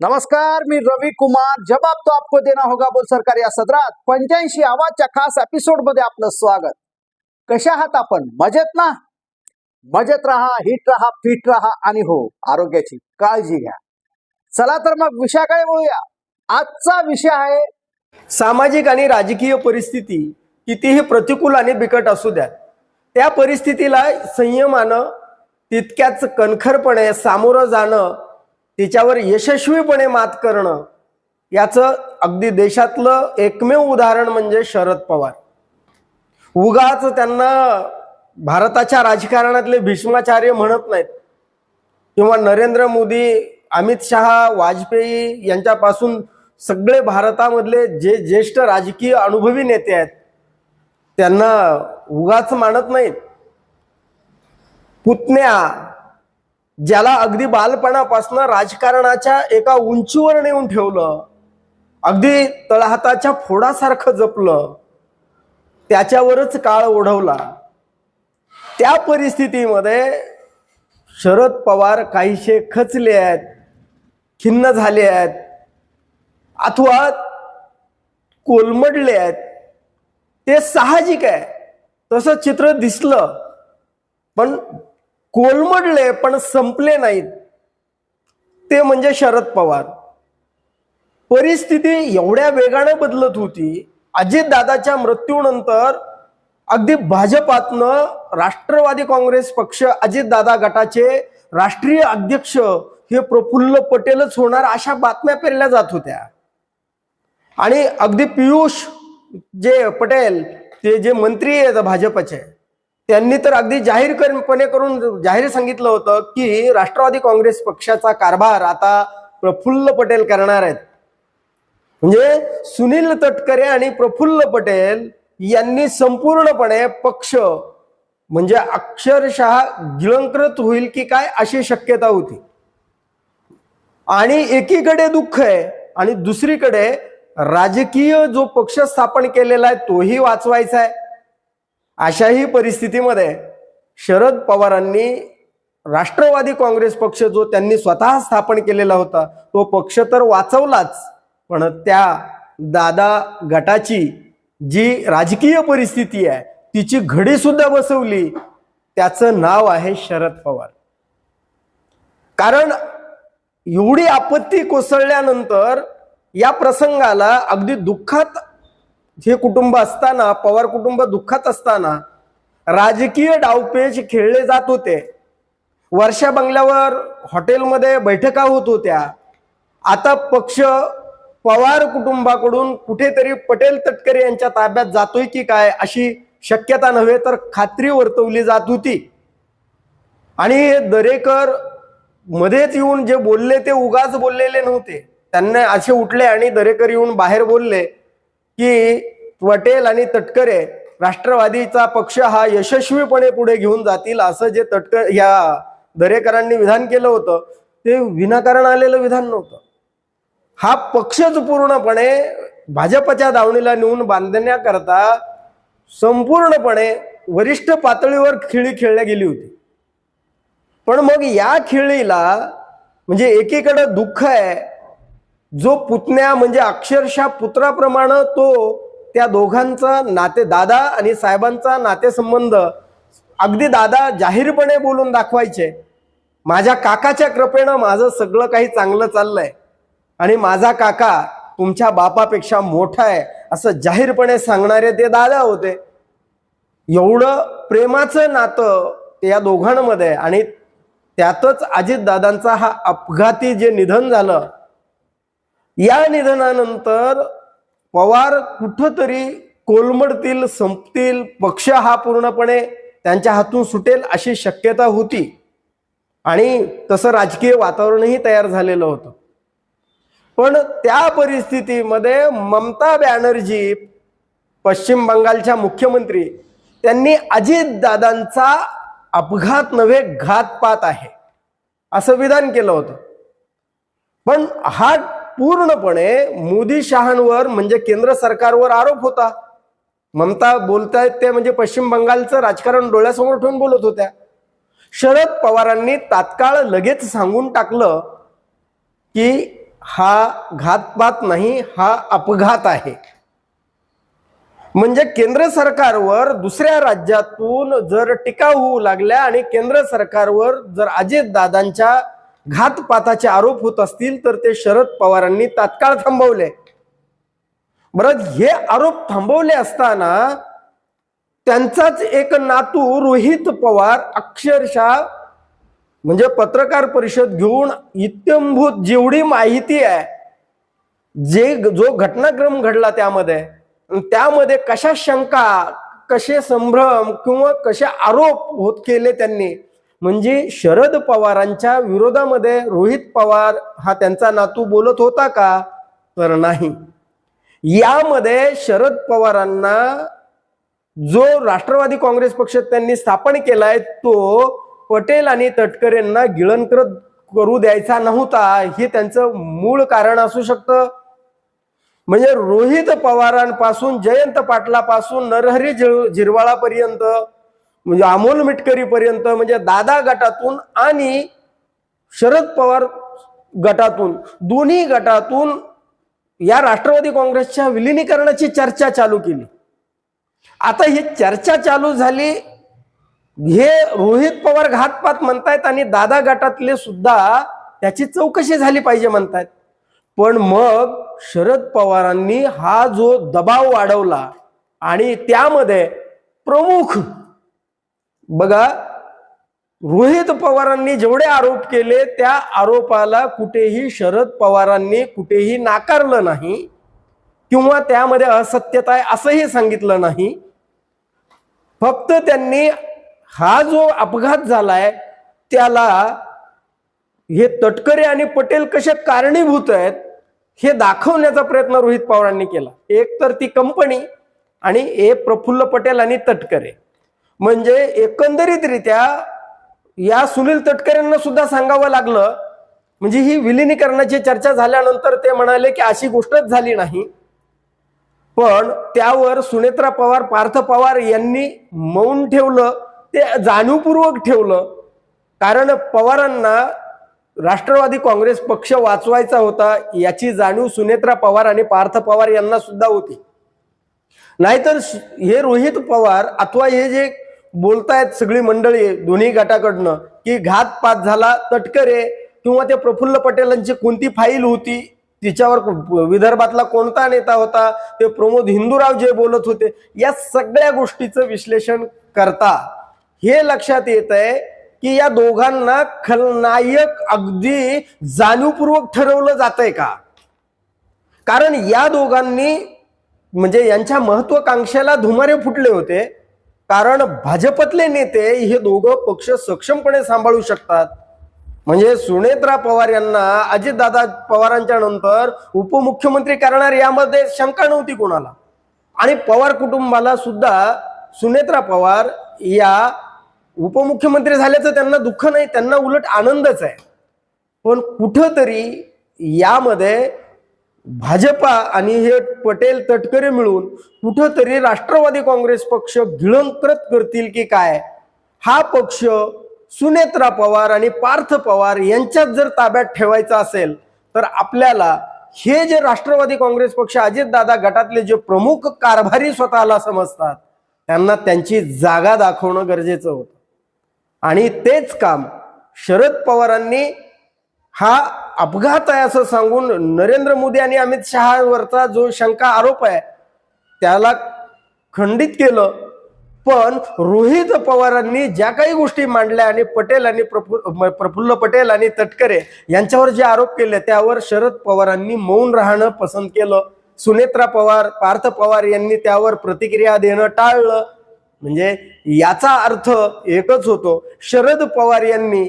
नमस्कार, मी रवी कुमार. जवाब तो आपको देना होगा बोल सरकार या सदरात 85 आवाजच्या खास एपिसोड मध्ये आपलं स्वागत. कशा आहात आपण? मजेत ना? मजेत राहा, हिट राहा, फिट राहा आणि हो, आरोग्याची काळजी घ्या. चला तर मग विषयाकडे वळूया. आजचा विषय आहे सामाजिक आणि राजकीय परिस्थिती कितीही प्रतिकूल आणि बिकट असू द्या, त्या परिस्थितीला संयमानं तितक्याच कणखरपणे सामोरं जाणं, तिच्यावर यशस्वीपणे मात करणं, याचं अगदी देशातलं एकमेव उदाहरण म्हणजे शरद पवार. उगाच त्यांना भारताच्या राजकारणातले भीष्माचार्य म्हणत नाहीत किंवा नरेंद्र मोदी, अमित शहा, वाजपेयी यांच्यापासून सगळे भारतामधले जे ज्येष्ठ राजकीय अनुभवी नेते आहेत त्यांना उगाच मानत नाहीत. पुतण्या, ज्याला अगदी बालपणापासून राजकारणाच्या एका उंचीवर नेऊन ठेवलं, अगदी तळहाताच्या फोडासारखं जपलं, त्याच्यावरच काळ ओढवला, त्या परिस्थितीमध्ये शरद पवार काहीशे खचले आहेत, खिन्न झाले आहेत अथवा कोलमडले आहेत. ते साहजिक आहे, तसं चित्र दिसलं. पण कोलमडले पण संपले नाहीत, ते म्हणजे शरद पवार. परिस्थिती एवढ्या वेगाने बदलत होती. अजितदादाच्या मृत्यूनंतर अगदी भाजपातनं राष्ट्रवादी काँग्रेस पक्ष, अजितदादा गटाचे राष्ट्रीय अध्यक्ष हे प्रफुल्ल पटेलच होणार अशा बातम्या पेरल्या जात होत्या. आणि अगदी पियुष जे पटेल, ते जे मंत्री आहेत भाजपचे, त्यांनी तर अगदी जाहीरपणे करून जाहीर सांगितलं होतं की राष्ट्रवादी काँग्रेस पक्षाचा कारभार आता प्रफुल्ल पटेल करणार आहेत. म्हणजे सुनील तटकरे आणि प्रफुल्ल पटेल यांनी संपूर्णपणे पक्ष म्हणजे अक्षरशः गिळंकृत होईल की काय अशी शक्यता होती. आणि एकीकडे दुःख आहे आणि दुसरीकडे राजकीय जो पक्ष स्थापन केलेला आहे तोही वाचवायचा आहे. अशाही परिस्थितीमध्ये शरद पवारांनी राष्ट्रवादी काँग्रेस पक्ष जो त्यांनी स्वतः स्थापन केलेला होता तो पक्ष तर वाचवलाच, पण त्या दादा गटाची जी राजकीय परिस्थिती आहे तिची घडी सुद्धा बसवली. त्याचं नाव आहे शरद पवार. कारण एवढी आपत्ती कोसळल्यानंतर या प्रसंगाला अगदी दुःखात हे कुटुंब असताना, पवार कुटुंब दुःखात असताना राजकीय डावपेच खेळले जात होते. वर्षा बंगल्यावर हॉटेलमध्ये बैठका होत होत्या. आता पक्ष पवार कुटुंबाकडून कुठेतरी पटेल तटकरे यांच्या ताब्यात जातोय की काय अशी शक्यता नव्हे तर खात्री वर्तवली जात होती. आणि दरेकर मध्येच येऊन जे बोलले ते उगाच बोललेले नव्हते. त्यांना असे उठले आणि दरेकर येऊन बाहेर बोलले की पटेल आणि तटकरे राष्ट्रवादीचा पक्ष हा यशस्वीपणे पुढे घेऊन जातील, असं जे या दरेकरांनी विधान केलं होतं ते विनाकारण आलेलं विधान नव्हतं. हा पक्षच पूर्णपणे भाजपच्या दावणीला नेऊन बांधण्याकरता संपूर्णपणे वरिष्ठ पातळीवर खेळी खेळल्या गेली होती. पण मग या खेळीला म्हणजे एकीकडे दुःख आहे, जो पुतण्या म्हणजे अक्षरशः पुत्राप्रमाणे तो त्या दोघांचा नाते, दादा आणि साहेबांचा नातेसंबंध अगदी दादा जाहीरपणे बोलून दाखवायचे, माझ्या काकाच्या कृपेनं माझं सगळं काही चांगलं चाललंय आणि माझा काका तुमच्या बापापेक्षा मोठा आहे असं जाहीरपणे सांगणारे ते दादा होते. एवढं प्रेमाचं नातं या दोघांमध्ये. आणि त्यातच अजितदादांचा हा अपघाती जे निधन झालं, या निधनानंतर पवार कुठंतरी कोलमडतील, संपतील, पक्ष हा पूर्णपणे त्यांच्या हातून सुटेल अशी शक्यता होती. आणि तसं राजकीय वातावरणही तयार झालेलं होतं. पण त्या परिस्थितीमध्ये ममता बॅनर्जी, पश्चिम बंगालच्या मुख्यमंत्री, त्यांनी अजितदादांचा अपघात नव्हे घातपात आहे असं विधान केलं होतं. पण हा पूर्णपणे मोदी शहांवर म्हणजे केंद्र सरकारवर आरोप होता. ममता बोलतायत ते म्हणजे पश्चिम बंगालचं राजकारण डोळ्यासमोर ठेवून बोलत होत्या. शरद पवारांनी तात्काळ लगेच सांगून टाकलं की हा घातपात नाही, हा अपघात आहे. म्हणजे केंद्र सरकारवर दुसऱ्या राज्यातून जर टीका होऊ लागल्या आणि केंद्र सरकारवर जर अजितदादांच्या घातपाताचे आरोप होत असतील तर ते शरद पवारांनी तात्काळ थांबवले. बरं, हे आरोप थांबवले असताना त्यांचाच एक नातू रोहित पवार अक्षरशः म्हणजे पत्रकार परिषद घेऊन इत्यंभूत जेवढी माहिती आहे, जो घटनाक्रम घडला त्यामध्ये कशा शंका, कसे संभ्रम किंवा कसे आरोप होत केले त्यांनी, म्हणजे शरद पवारांच्या विरोधामध्ये रोहित पवार हा त्यांचा नातू बोलत होता का? तर नाही. यामध्ये शरद पवारांना जो राष्ट्रवादी काँग्रेस पक्ष त्यांनी स्थापन केलाय तो पटेल आणि तटकरेंना गिळंकृत करू द्यायचा नव्हता, हे त्यांचं मूळ कारण असू शकतं. म्हणजे रोहित पवारांपासून जयंत पाटलापासून नरहरी झिरवाळापर्यंत, म्हणजे अमोल मिटकरी पर्यंत, म्हणजे दादा गटातून आणि शरद पवार गटातून, दोन्ही गटातून या राष्ट्रवादी काँग्रेसच्या विलिनीकरणाची चर्चा चालू केली. आता ही चर्चा चालू झाली, हे रोहित पवार घातपात म्हणतायत आणि दादा गटातले सुद्धा त्याची चौकशी झाली पाहिजे म्हणतायत. पण मग शरद पवारांनी हा जो दबाव वाढवला आणि त्यामध्ये प्रमुख बघा, रोहित पवारांनी जेवढे आरोप केले त्या आरोपाला कुठेही शरद पवारांनी कुठेही नाकारलं नाही किंवा त्यामध्ये असत्यता आहे असंही सांगितलं नाही. फक्त त्यांनी हा जो अपघात झालाय त्याला हे तटकरे आणि पटेल कसे कारणीभूत आहेत हे दाखवण्याचा प्रयत्न रोहित पवारांनी केला. एक तर ती कंपनी आणि एक प्रफुल्ल पटेल आणि तटकरे. म्हणजे एकंदरीतरित्या या सुनील तटकरेंना सुद्धा सांगावं लागलं. म्हणजे ही विलिनीकरणाची चर्चा झाल्यानंतर ते म्हणाले की अशी गोष्टच झाली नाही, पण त्यावर सुनेत्रा पवार, पार्थ पवार यांनी मौन ठेवलं. ते जाणीवपूर्वक ठेवलं, कारण पवारांना राष्ट्रवादी काँग्रेस पक्ष वाचवायचा होता याची जाणीव सुनेत्रा पवार आणि पार्थ पवार यांना सुद्धा होती. नाहीतर हे रोहित पवार अथवा हे जे बोलतायत सगळी मंडळी दोन्ही गटाकडनं की घातपात झाला, तटकरे किंवा ते प्रफुल्ल पटेलांची कोणती फाईल होती, तिच्यावर विदर्भातला कोणता नेता होता, ते प्रमोद हिंदूराव जे बोलत होते, या सगळ्या गोष्टीचं विश्लेषण करता हे लक्षात येत आहे की या दोघांना खलनायक अगदी जाणीवपूर्वक ठरवलं जातंय का? कारण या दोघांनी म्हणजे यांच्या महत्वाकांक्षेला धुमारे फुटले होते. कारण भाजपतले नेते हे दोघं पक्ष सक्षमपणे सांभाळू शकतात. म्हणजे सुनेत्रा पवार यांना अजितदादा पवारांच्या नंतर उपमुख्यमंत्री करणार यामध्ये शंका नव्हती कोणाला. आणि पवार कुटुंबाला सुद्धा सुनेत्रा पवार या उपमुख्यमंत्री झाल्याचं त्यांना दुःख नाही, त्यांना उलट आनंदच आहे. पण कुठंतरी यामध्ये भाजपा आणि हे पटेल तटकरे मिळून कुठंतरी राष्ट्रवादी काँग्रेस पक्ष गिळंकृत करतील की काय, हा पक्ष सुनेत्रा पवार आणि पार्थ पवार यांच्यात जर ताब्यात ठेवायचा असेल तर आपल्याला हे जे राष्ट्रवादी काँग्रेस पक्ष अजितदादा गटातले जे प्रमुख कारभारी स्वतःला समजतात त्यांना त्यांची जागा दाखवणं गरजेचं होतं. आणि तेच काम शरद पवारांनी हा अपघात आहे असं सांगून नरेंद्र मोदी आणि अमित शहावरचा जो शंका आरोप आहे त्याला खंडित केलं. पण रोहित पवारांनी ज्या काही गोष्टी मांडल्या आणि पटेल आणि प्रफुल्ल पटेल आणि तटकरे यांच्यावर जे आरोप केले त्यावर शरद पवारांनी मौन राहणं पसंत केलं. सुनेत्रा पवार, पार्थ पवार यांनी त्यावर प्रतिक्रिया देणं टाळलं. म्हणजे याचा अर्थ एकच होतो, शरद पवार यांनी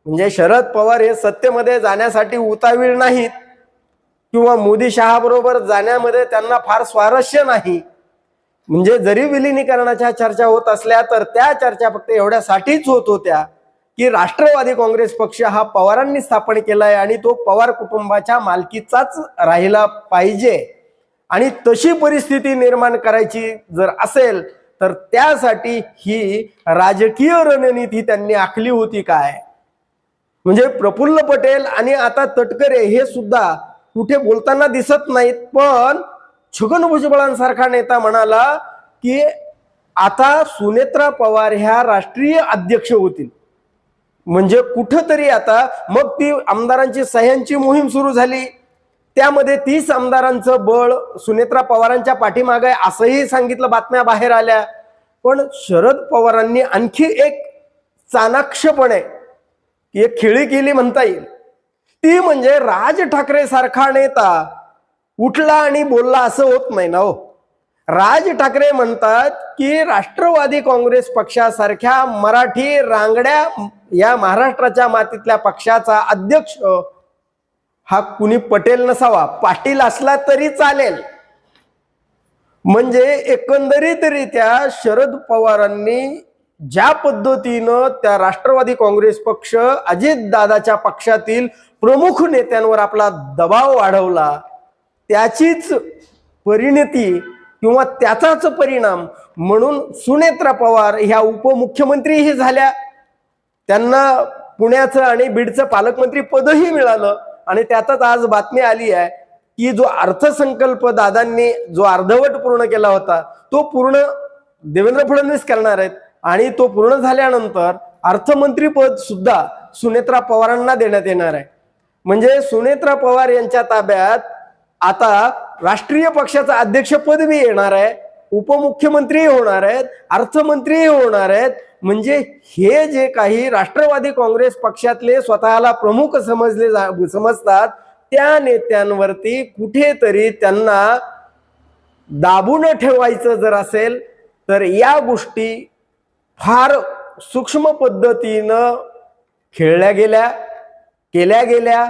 म्हणजे शरद पवार हे सत्तेमध्ये जाण्यासाठी उतावीळ नाहीत किंवा मोदी शहाबरोबर जाण्यामध्ये त्यांना फार स्वारस्य नाही. म्हणजे जरी विलिनीकरणाच्या चर्चा होत असल्या तर त्या चर्चा फक्त एवढ्यासाठीच होत होत्या की राष्ट्रवादी काँग्रेस पक्ष हा पवारांनी स्थापन केलाय आणि तो पवार कुटुंबाच्या मालकीचाच राहिला पाहिजे. आणि तशी परिस्थिती निर्माण करायची जर असेल तर त्यासाठी ही राजकीय रणनीती त्यांनी आखली होती काय. म्हणजे प्रफुल्ल पटेल आणि आता तटकरे हे सुद्धा कुठे बोलताना दिसत नाहीत, पण छगन भुजबळांसारखा नेता म्हणाला की आता सुनेत्रा पवार ह्या राष्ट्रीय अध्यक्ष होतील. म्हणजे कुठंतरी आता मग ती आमदारांची सह्यांची मोहीम सुरू झाली. त्यामध्ये 30 आमदारांचं बळ सुनेत्रा पवारांच्या पाठीमागे आहे असंही सांगितलं, बातम्या बाहेर आल्या. पण शरद पवारांनी आणखी एक चाणाक्षपणे एक खेळी केली म्हणता येईल. ती म्हणजे राज ठाकरे सारखा नेता उठला आणि बोलला असं होत नाही ना हो. राज ठाकरे म्हणतात की राष्ट्रवादी काँग्रेस पक्षासारख्या मराठी रांगड्या या महाराष्ट्राच्या मातीतल्या पक्षाचा अध्यक्ष हा कुणी पटेल नसावा, पाटील असला तरी चालेल. म्हणजे एकंदरीतरित्या शरद पवारांनी ज्या पद्धतीनं त्या राष्ट्रवादी काँग्रेस पक्ष अजितदादाच्या पक्षातील प्रमुख नेत्यांवर आपला दबाव वाढवला, त्याचीच परिणती किंवा त्याचाच परिणाम म्हणून सुनेत्रा पवार ह्या उपमुख्यमंत्रीही झाल्या. त्यांना पुण्याचं आणि बीडचं पालकमंत्री पदही मिळालं. आणि त्यातच आज बातमी आली आहे की जो अर्थसंकल्प दादांनी जो अर्धवट पूर्ण केला होता तो पूर्ण देवेंद्र फडणवीस करणार आहेत. आणि तो पूर्ण झाल्यानंतर अर्थमंत्री पद सुद्धा सुनेत्रा पवारांना देण्यात येणार आहे. म्हणजे सुनेत्रा पवार यांच्या ताब्यात आता राष्ट्रीय पक्षाचं अध्यक्षपद बी येणार आहे, उपमुख्यमंत्री होणार आहेत, अर्थमंत्री होणार आहेत. म्हणजे हे जे काही राष्ट्रवादी काँग्रेस पक्षातले स्वतःला प्रमुख समजतात त्या नेत्यांवरती कुठेतरी त्यांना दाबून ठेवायचं जर असेल तर या गोष्टी फार सूक्ष्म पद्धतीनं केल्या गेल्या.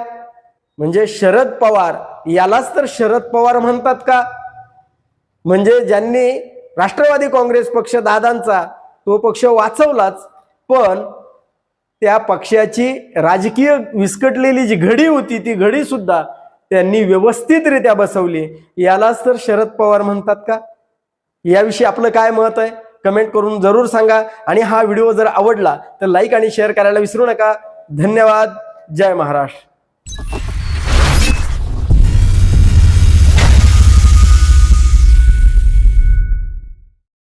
म्हणजे शरद पवार यालाच तर शरद पवार म्हणतात का? म्हणजे ज्यांनी राष्ट्रवादी काँग्रेस पक्ष दादांचा तो पक्ष वाचवलाच, पण त्या पक्षाची राजकीय विस्कटलेली जी घडी होती ती घडी सुद्धा त्यांनी व्यवस्थितरित्या बसवली. यालाच तर शरद पवार म्हणतात का? याविषयी आपलं काय मत आहे कमेंट करून जरूर सांगा. आणि हा व्हिडिओ जर आवडला तर लाईक आणि शेअर करायला विसरू नका. धन्यवाद. जय महाराष्ट्र.